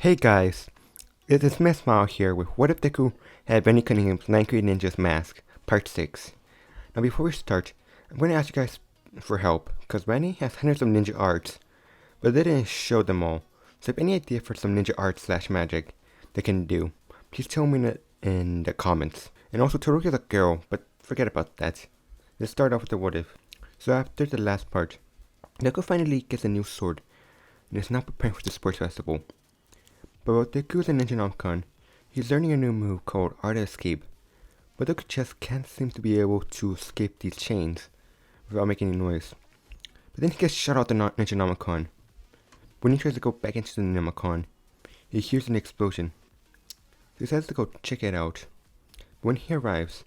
Hey guys, it is Miss Smile here with What If Deku Had Benny Cunningham's 9 Green Ninjas Mask, Part 6. Now before we start, I'm going to ask you guys for help, because Benny has hundreds of ninja arts, but they didn't show them all, so if any idea for some ninja art slash magic they can do, please tell me in the comments. And also, Todoroki is a girl, but forget about that. Let's start off with the what if. So after the last part, Deku finally gets a new sword, and is now preparing for the sports festival. But while Deku is a Ninja Nomcon, he's learning a new move called Art of Escape, but Deku just can't seem to be able to escape these chains without making any noise. But then he gets shot out the Ninja Nomicon. When he tries to go back into the Nomicon, he hears an explosion. So he decides to go check it out. But when he arrives,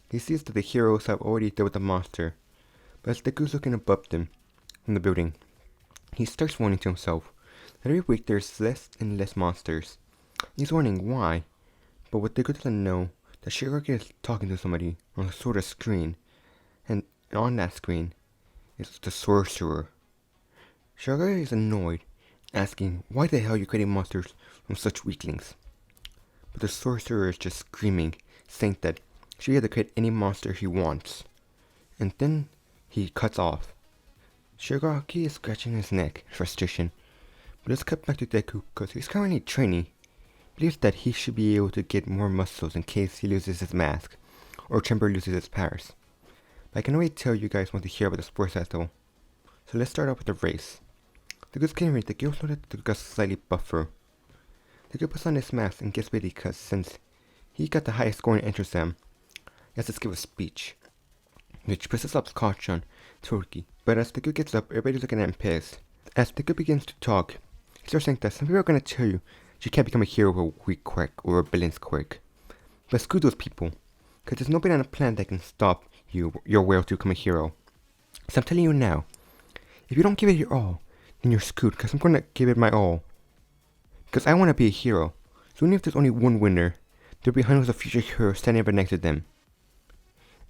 he sees that the heroes have already dealt with the monster, but as Deku's looking above them from the building, he starts wondering to himself that every week there's less and less monsters. He's wondering why, but what Deku doesn't know, that Shirogane is talking to somebody on a sort of screen, and on that screen is the sorcerer. Shirogane is annoyed, asking why the hell you're creating monsters from such weaklings. But the sorcerer is just screaming, saying that she has to create any monster he wants. And then he cuts off. Shirogane is scratching his neck in frustration. But let's cut back to Deku, because he's currently training. He believes that he should be able to get more muscles in case he loses his mask, or Chamber loses his powers. But I can already tell you guys want to hear about the sports festival. So let's start off with the race. Deku's getting ready. Deku also noticed that Deku got slightly buffer. Deku puts on his mask and gets ready because since he got the highest score in the entrance exam, he has to give a speech, which pisses off Kacchan Todoroki. But as Deku gets up, everybody's looking at him pissed. As Deku begins to talk, he starts saying that some people are going to tell you you can't become a hero with a weak quirk or a villain's quirk. But screw those people, because there's nobody on the planet that can stop your will to become a hero. So I'm telling you now, if you don't give it your all, then you're screwed, because I'm going to give it my all. Because I want to be a hero, so even if there's only one winner, there'll be hundreds of future heroes standing right next to them.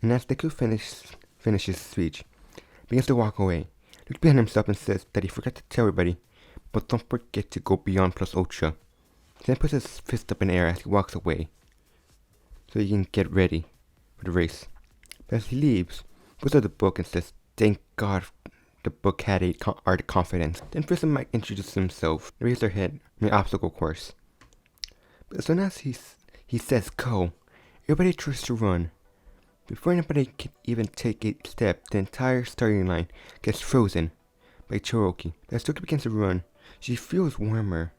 And as Deku finishes his speech, begins to walk away, looks behind himself and says that he forgot to tell everybody, but don't forget to go beyond plus ultra. He then puts his fist up in the air as he walks away, so he can get ready for the race. But as he leaves, he puts out the book and says, "Thank God the book had a art of confidence." Then Prison Mike introduces himself and raises their head in the obstacle course. But as soon as he says go, everybody tries to run. Before anybody can even take a step, the entire starting line gets frozen by Todoroki. As Todoroki begins to run, she feels warmer.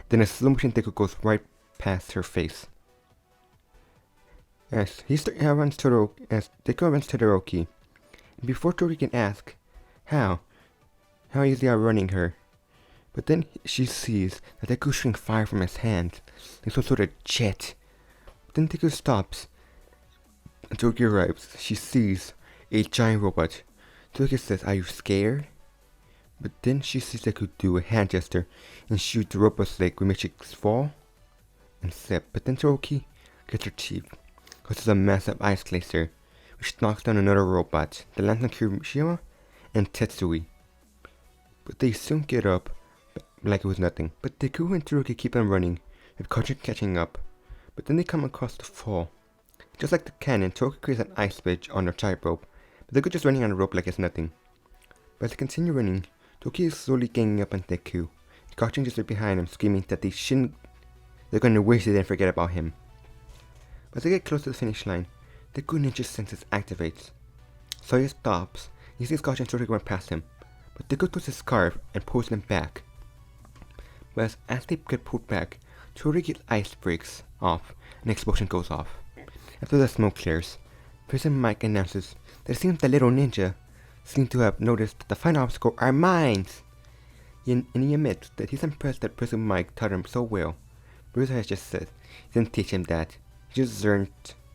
Then a slow motion Deku goes right past her face. As Deku runs Todoroki, and before Todoroki can ask how is he outrunning her, but then she sees that Deku is shooting fire from his hands, like some sort of jet. But then Deku stops. And Todoroki arrives. She sees a giant robot. Todoroki says, "Are you scared?" But then she sees Deku do a hand gesture and shoot the robot's leg, which makes it fall and slip. But then Todoroki gets her teeth, causes a massive ice glacier, which knocks down another robot that lands on Kirishima and Tetsui. But they soon get up like it was nothing. But Deku and Todoroki keep on running, with Kacchan catching up. But then they come across the fall. Just like the cannon, Todoroki creates an ice bridge on their tightrope, but Deku just running on the rope like it's nothing. But as they continue running, Todoroki is slowly ganging up on Deku. Kacchan just right behind him, screaming that they're going to wish they didn't forget about him. But as they get close to the finish line, Deku Ninja senses activates. So he stops. He sees Kacchan and Todoroki going past him, but Deku twists his scarf and pulls them back. But as they get pulled back, Todoroki's ice breaks off and an explosion goes off. After the smoke clears, Prison Mike announces that it seems the little ninja seems to have noticed that the final obstacle are mines. And he admits that he's impressed that Prison Mike taught him so well. Bruiser has just said he didn't teach him that. He just learned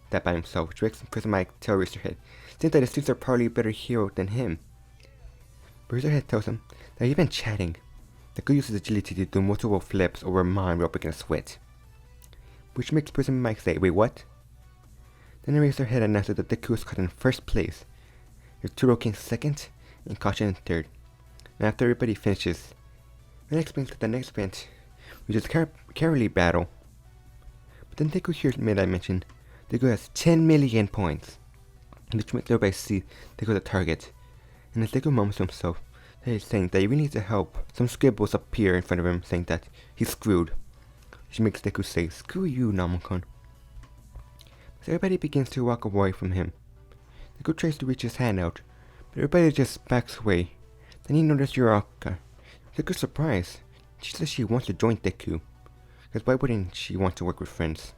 that by himself, which makes Prison Mike tell Razorhead, since that his students are probably a better hero than him. Razorhead tells him that he's been chatting. Deku uses agility to do multiple flips over a mine without breaking a sweat. Which makes Prison Mike say, "Wait, what?" Then Razorhead announces that Deku is caught in first place, with Todoroki in second and Kacchan in third. And after everybody finishes, then explains that the next event which is can't really battle. But then Deku hears Midnight mention Deku has 10 million points, which makes everybody see Deku the target. And as Deku mumbles to himself that he's saying that he really needs to help, some scribbles appear in front of him saying that he's screwed, which makes Deku say, "Screw you, Namon-kun." So everybody begins to walk away from him. Deku tries to reach his hand out, but everybody just backs away. Then he notices Uraraka. Deku's surprised. She says she wants to join Deku, because why wouldn't she want to work with friends?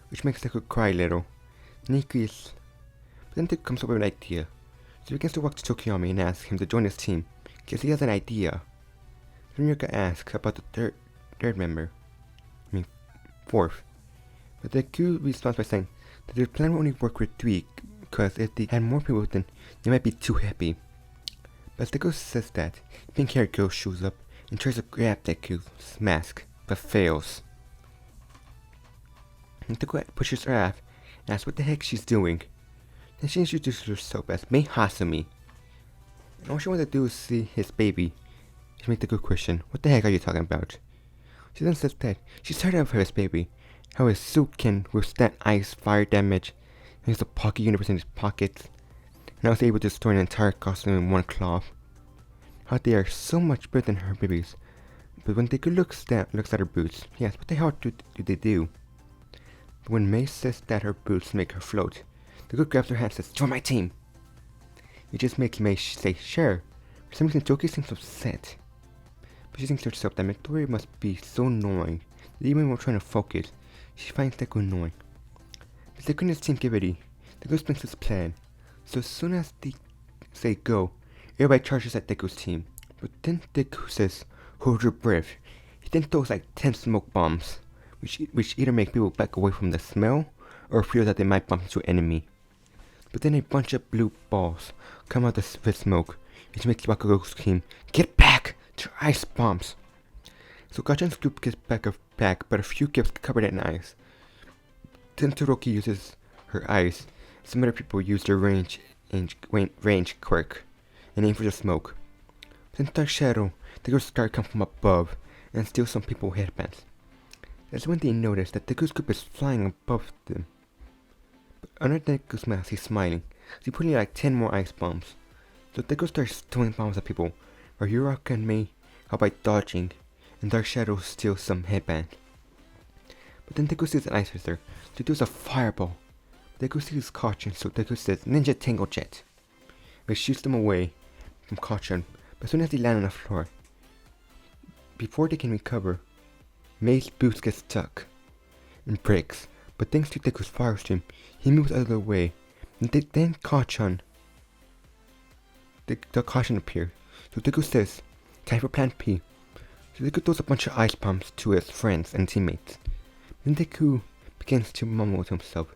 Which makes Deku cry a little. Then he agrees. But then Deku comes up with an idea. So he begins to walk to Tokiyami and ask him to join his team, because he has an idea. Then Uraraka asks about the third member. Fourth. But Deku responds by saying that their plan will only work with 3, because if they had more people then they might be too happy. But as Deku says that, pink-haired girl shows up and tries to grab Deku's mask, but fails. And Deku pushes her off and asks what the heck she's doing. Then she introduces herself as Mei Hasumi. And all she wants to do is see his baby. She makes Deku question, what the heck are you talking about? She then says that she's tired of his baby, how his suit can withstand ice, fire damage, and he has a pocket universe in his pockets, and I was able to store an entire costume in one cloth. How they are so much better than her babies. But when Deku looks at her boots, he asks what the hell do they do? But when Mei says that her boots make her float, Deku grabs her hand and says, "Join my team!" It just makes Mei say, "Sure." For some reason, Toki seems upset. But she thinks to herself that Midori must be so annoying that even when trying to focus, she finds Deku annoying. But Deku and his team get ready. Deku explains his plan. So as soon as they say go, everybody charges at Deku's team. But then Deku says, "Hold your breath." He then throws like 10 smoke bombs, which either make people back away from the smell, or feel that they might bump into an enemy. But then a bunch of blue balls come out of the smoke, which makes Bakugo's team get back to ice bombs. So Gachan's group gets back, but a few gets covered in ice. Then Todoroki uses her ice. Some other people use their range quirk and aim for the smoke. Then Dark Shadow, Deku's guard comes from above and steals some people's headbands. That's when they notice that Deku's group is flying above them. But under Deku's mask, he's smiling. He's putting like 10 more ice bombs. So Deku starts throwing bombs at people, where Uraraka and Mei help by dodging, and Dark Shadow steals some headband. But then Deku sees an ice wizard, so he does a fireball. Deku sees Kachan, so Deku says Ninja Tangle Jet, which shoots them away from Kachan. But as soon as they land on the floor, before they can recover, Mei's boots get stuck and breaks. But thanks to Deku's fire stream, he moves out of the way. And then Kachan, the Kachan appears. So Deku says, "Time for Plan P." So Deku throws a bunch of ice bombs to his friends and teammates. Then Deku begins to mumble to himself.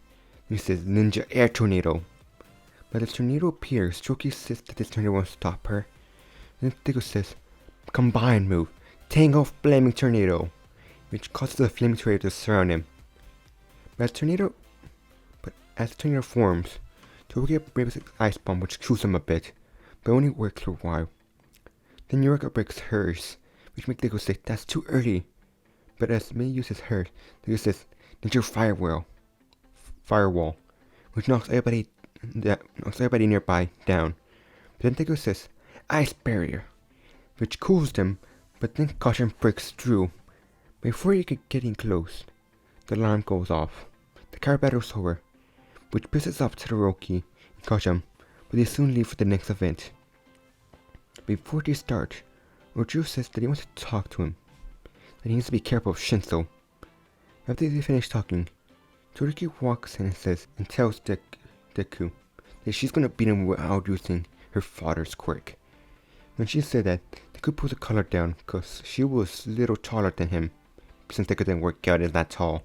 He says, "Ninja Air Tornado." But as the tornado appears, Stroki says that this tornado won't stop her. Then Deku says, "Combine move, Tango Flaming Tornado," which causes the flaming tornado to surround him. But as the tornado forms, Todoroki breaks his ice bomb, which kills him a bit, but only works for a while. Then Uraraka breaks hers, which makes Deku say that's too early. But as Mei uses hers, Deku says Ninja Firewall, which knocks everybody nearby down. But then Deku says Ice Barrier, which cools them, but then Kachan breaks through. Before he could get in close, the alarm goes off. The car battle's over, which pisses off Todoroki and Kachan, but they soon leave for the next event. Before they start, Oju says that he wants to talk to him, that he needs to be careful of Shinso. After they finish talking, Todoroki walks in and tells Deku that she's gonna beat him without using her father's quirk. When she said that, Deku pulls the collar down because she was a little taller than him, since Deku didn't work out as that tall.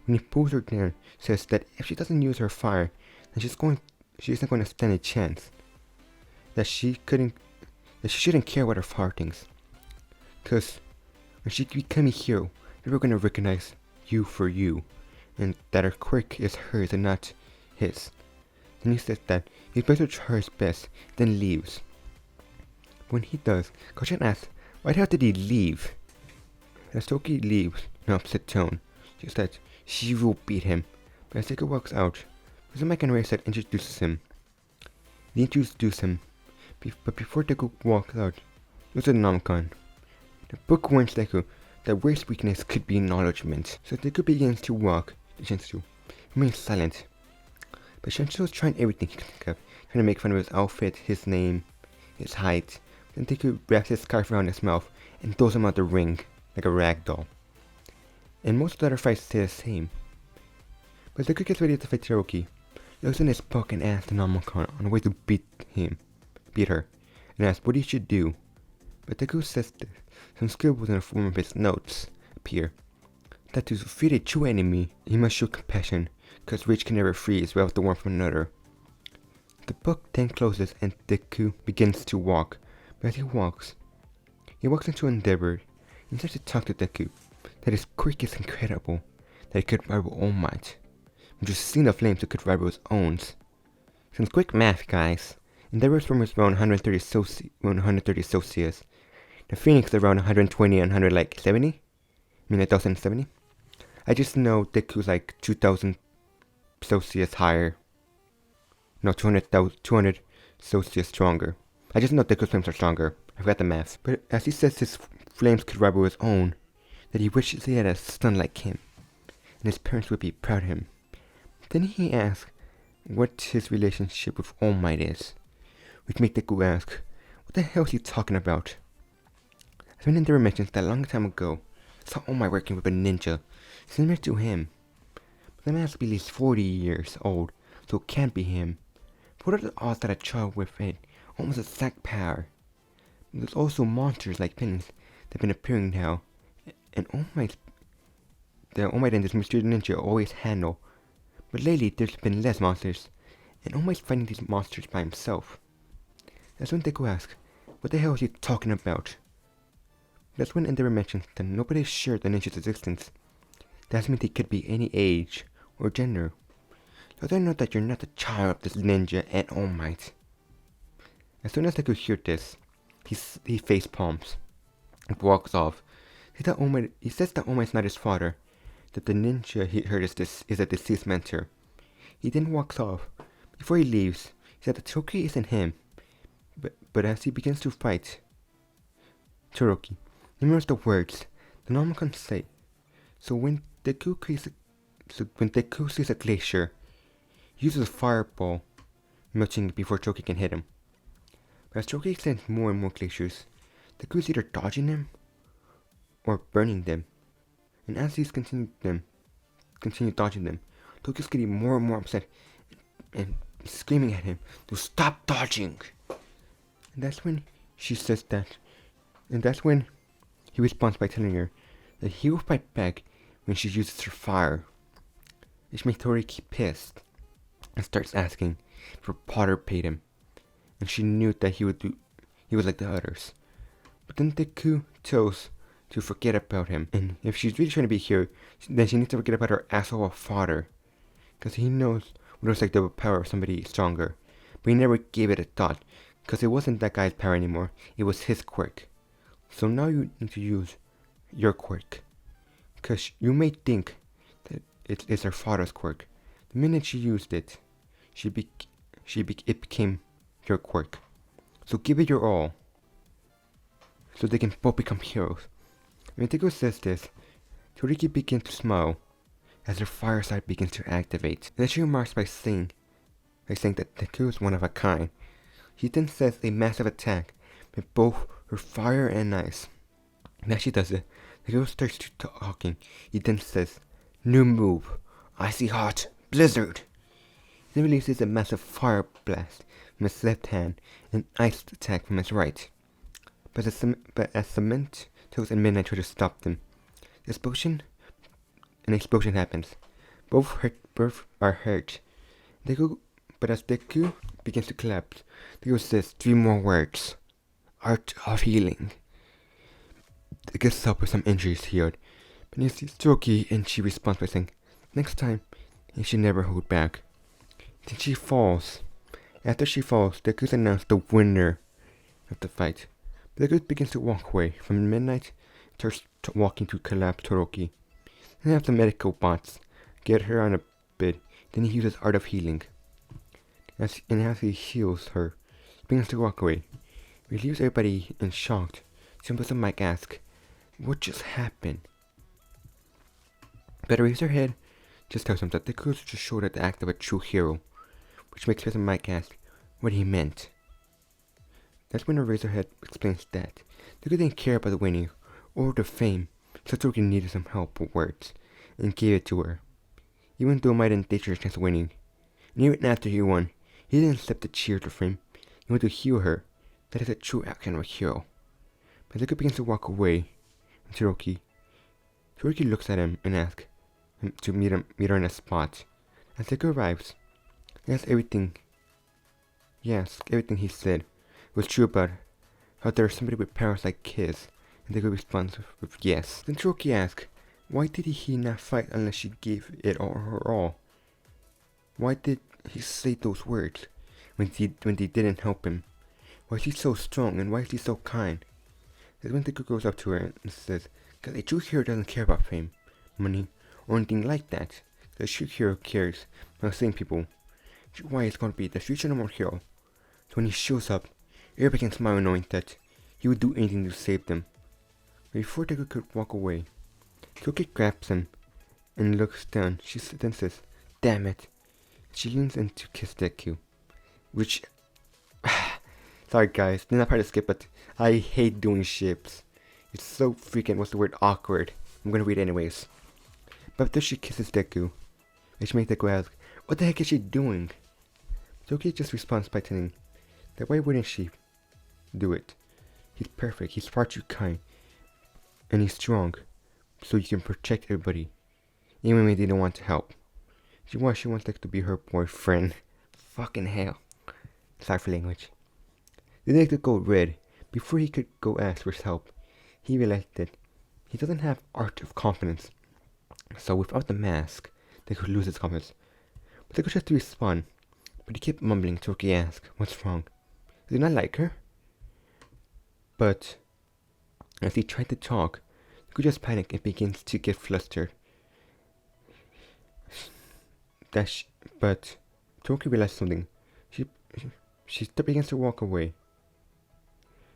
When he pulls her down, says that if she doesn't use her fire, then she isn't going to stand a chance. That she shouldn't care what her father thinks. Cause when she becomes a hero, they're going to recognize you for you, and that her quirk is hers and not his. Then he says that he's better to try his best, then leaves. When he does, Kachan asks, why the hell did he leave? As Toki leaves in an upset tone, she says she will beat him. But as Deku walks out, there's a mic and race that introduces him. They introduce him, but before Deku walks out, there's a Nomicon. The book warns Deku that worst weakness could be acknowledgement, so Deku begins to walk to Shinsu, remains silent. But Shinsu is trying everything he can think of, trying to make fun of his outfit, his name, his height. Then Deku wraps his scarf around his mouth and throws him out the ring like a rag doll. And most of the other fights stay the same. But Deku gets ready to fight Cherokee, looks in his book and asks the Nomicon on the way to beat her, and asks what he should do. But Deku says that some scribbles in the form of his notes appear. That to defeat a true enemy, he must show compassion, because rage can never freeze without the warmth of another. The book then closes and Deku begins to walk, but as he walks into Endeavor and starts to talk to Deku, that his quirk is incredible, that he could rival All Might, from just seeing the flames it could rival his own. Some quick math, guys. Endeavor's form is around 130 Celsius. The Phoenix is around 120 and 170. I mean 1070. I just know Deku's like 2000 Celsius higher. No, 200 Celsius stronger. I just know Deku's flames are stronger. I forgot the math. But as he says his flames could rival his own, that he wishes he had a son like him, and his parents would be proud of him. Then he asks what his relationship with All Might is, which makes Deku ask, what the hell is he talking about? As when Endeavor mentions that a long time ago, saw All Might working with a ninja, similar to him. But the man has to be at least 40 years old, so it can't be him. What are the odds that a child with it almost exact power? There's also monsters like Pins that have been appearing now, and All Might and this mysterious ninja always handle. But lately there's been less monsters, and All Might's fighting these monsters by himself. That's when Deku asks, what the hell is he talking about? That's when Endeavor mentions that nobody is sure of the ninja's existence. That means they could be any age or gender. Let them know that you're not the child of this ninja and All Might. As soon as Deku hears this, he face palms and walks off. He says that All Might's not his father, that the ninja he heard is a deceased mentor. He then walks off. Before he leaves, he said that Cherokee isn't him. But as he begins to fight Cherokee, he remembers the words the Nomicon say. So when Deku sees a glacier, he uses a fireball, melting it before Cherokee can hit him. But as Cherokee sends more and more glaciers, Deku is either dodging them or burning them. And as he's continue dodging them, Toki's getting more and more upset and screaming at him to stop dodging. And that's when she says that. And that's when he responds by telling her that he will fight back when she uses her fire. Which makes Toriki pissed and starts asking for Potter paid him. And she knew that he was like the others. But then Deku chose to forget about him. And if she's really trying to be here, then she needs to forget about her asshole father. Because he knows what it was like to have the power of somebody stronger. But he never gave it a thought. Because it wasn't that guy's power anymore. It was his quirk. So now you need to use your quirk. Because you may think that it's her father's quirk. The minute she used it, it became your quirk. So give it your all. So they can both become heroes. When Deku says this, Toriki begins to smile as her fire side begins to activate. Then she remarks by saying that Deku is one of a kind. She then says a massive attack with both her fire and ice. And as she does it, Deku starts to talking. He then says, new move, Icy Hot Blizzard. He then releases a massive fire blast from his left hand and ice attack from his right. But as Cement, Toes, and Midnight try to stop them, an explosion happens. Both are hurt. But as Deku begins to collapse, Deku says 3 more words. Art of Healing. Deku gets help with some injuries healed, but he sees Toki and she responds by saying, next time, you should never hold back. Then she falls. After she falls, Deku announces the winner of the fight. Deku begins to walk away from Midnight, starts walking to collapse Todoroki. Then have the medical bots get her on a bed. Then he uses Art of Healing. As he heals her, he begins to walk away. He leaves everybody in shock. Some of them might ask, what just happened? But Razorhead just tells him that the girls just showed the act of a true hero, which makes Professor Mike ask what he meant. That's when Razorhead explains that the girl didn't care about the winning or the fame, so Todoroki needed some help with words, and gave it to her. Even though Might and Danger chance of winning, and even after he won, he didn't accept the cheers of him. He wanted to heal her. That is a true action of a hero. But the girl begins to walk away, and Todoroki looks at him and asks him to meet her in a spot. As the girl arrives, he asks everything he said was true about how there was somebody with powers like his, and the girl responds with yes. Then Todoroki asks, why did he not fight unless she gave it her all? Why did he say those words when they didn't help him? Why is he so strong and why is he so kind? That's when the girl goes up to her and says, because a true hero doesn't care about fame, money, or anything like that. The true hero cares about saving people. Why he's going to be the future number hero. So when he shows up, everybody can smile knowing that he would do anything to save them. But before the girl could walk away, Todoroki grabs him and looks down. She then says, damn it. She leans in to kiss Deku, which... Sorry guys, did not part to skip, but I hate doing ships. It's so freaking, what's the word, awkward. I'm gonna read it anyways. But after she kisses Deku, which makes Deku ask, what the heck is she doing? Todoroki just responds by telling that why wouldn't she do it? He's perfect, he's far too kind, and he's strong, so you can protect everybody, even when they don't want to help. She wants Deku to be her boyfriend. Fucking hell. Sorry for language. The Deku go red. Before he could go ask for help, he realized that he doesn't have art of confidence. So without the mask, Deku loses confidence. But Deku tries to respond, but he kept mumbling. Todoroki asks, what's wrong? Does he not like her? But as he tried to talk, Deku just panics and begins to get flustered. But Todoroki realized something. She begins to walk away.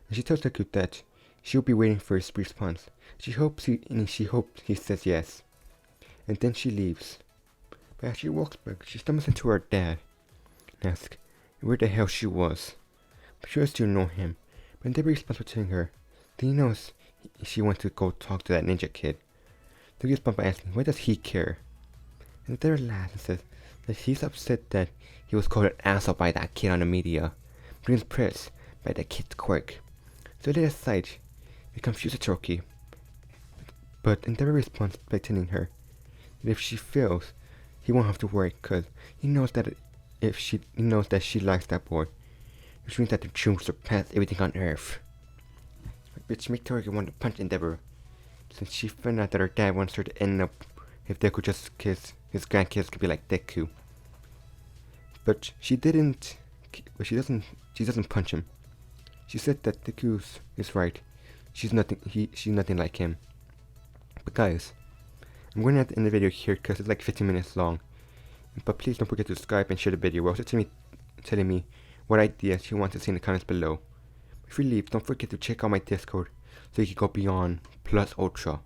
And she tells Deku that she'll be waiting for his response. She hopes he says yes. And then she leaves. But as she walks back, she stumbles into her dad and asks where the hell she was. But she still know him. But Deku responds by telling her that he knows she wants to go talk to that ninja kid. Deku responds by asking why does he care? And Deku laughs and says that he's upset that he was called an asshole by that kid on the media, but he's impressed by that kid's quirk. So they decide to confuse Todoroki. But Endeavor responds by telling her that if she fails, he won't have to worry, cause he knows that she likes that boy, which means that the truth will surpass everything on Earth. Which makes Todoroki want to punch Endeavor, since she found out that her dad wants her to end up if Deku just kiss his grandkids could be like Deku. But she doesn't punch him. She said that Deku is right. She's nothing like him. But guys, I'm going to have to end the video here because it's like 15 minutes long. But please don't forget to subscribe and share the video. Also telling me what ideas you want to see in the comments below. Before you leave, don't forget to check out my Discord so you can go beyond plus ultra.